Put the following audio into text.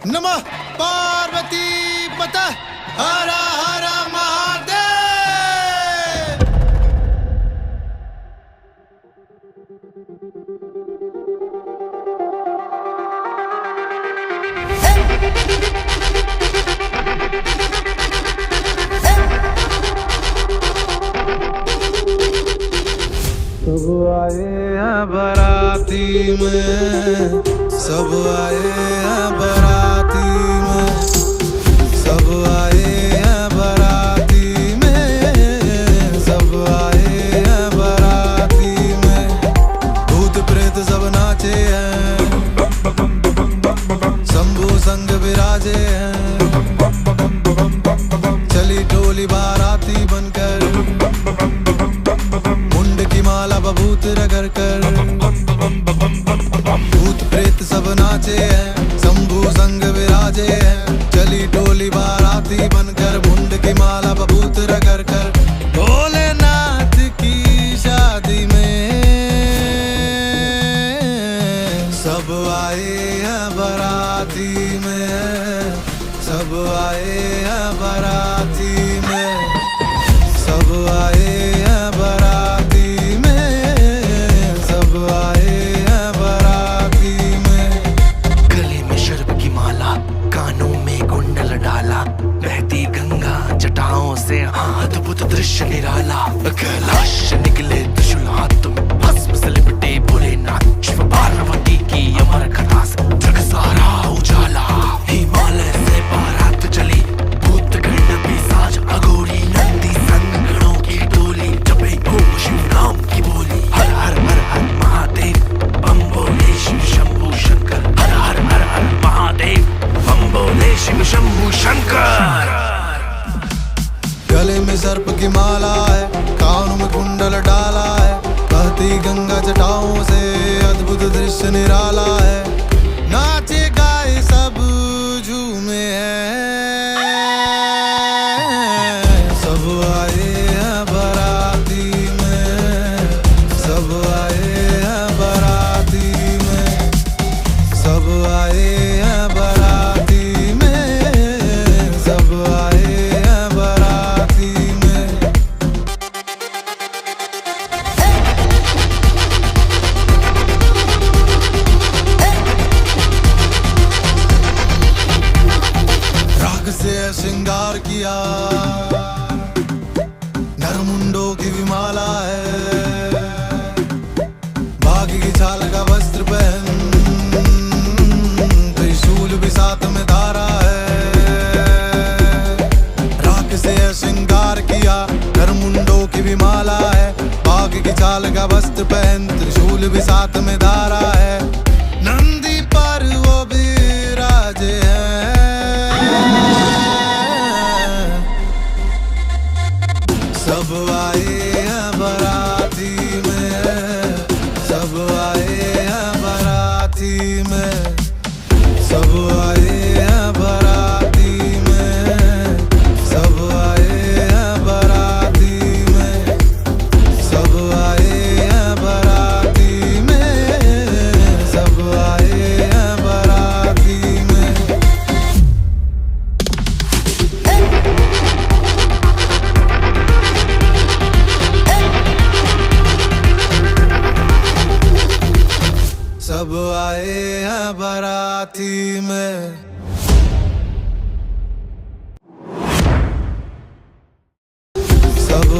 नमः पार्वती पता हर हर महादेव। सब आए हैं बाराती में, सब आए हैं बाराती में, सब आए हैं बाराती में, सब आए हैं बाराती में। भूत प्रेत सब नाचे हैं, शंभू संग विराजे हैं। चली टोली बाराती बनकर, मुंड की माला बबूत रगड़ कर। भूत प्रेत सब नाचे हैं, शंभू संग विराजे हैं। चली टोली बाराती बनकर, मुंड की माला बबूत रगड़ कर। भोलेनाथ की शादी में सब आए हैं बाराती में, सब आए हैं बाराती में, सब आए हैं बाराती में, सब आए हैं बाराती में। गले में शर्ब की माला, कानों में कुंडल डाला, बहती गंगा जटाओं से अद्भुत दृश्य निराला। कैलाश निकले त्रिशूल हाथ में, भस्म से लिपटे भोलेनाथ। शिव पार्वती की अमर कथा से जग सारा उजाला। हिमालय से बारात चली, भूत गण पिशाच अघोरी, नंदी संग गणों की टोली। जपे ओम शिव नाम की बोली, हर हर हर हर महादेव बम बोले शिव शंभू शंकर। हर हर हर हर महादेव बम बोले शिव शंभू शंकर। गले में सर्प की माला है, कानों में कुंडल डाला है। बहती गंगा जटाओं से अद्भुत दृश्य निराला है। नाचे गाए सब झूमे हैं, सब आए हैं बाराती में, सब आए हैं बाराती में, सब आए हैं बाराती में, सब आए हैं बाराती में। राग से श्रृंगार किया, नरमुंडों की भी माला है। बाघ की छाल का वस्त्र पहन, त्रिशूल भी साथ में धारा है। राग से श्रृंगार किया, नरमुंडों की भी माला है। बाघ की छाल का वस्त्र पहन, त्रिशूल भी साथ में धारा है। नंदी पर वो विराजे हैं, सब आए हैं बाराती में, सब आए हैं बाराती में, सब आए हैं बाराती में, सब आए हैं बाराती में, सब आए हैं बाराती में, सब आए हैं बाराती में। सब आए हैं बाराती में। सब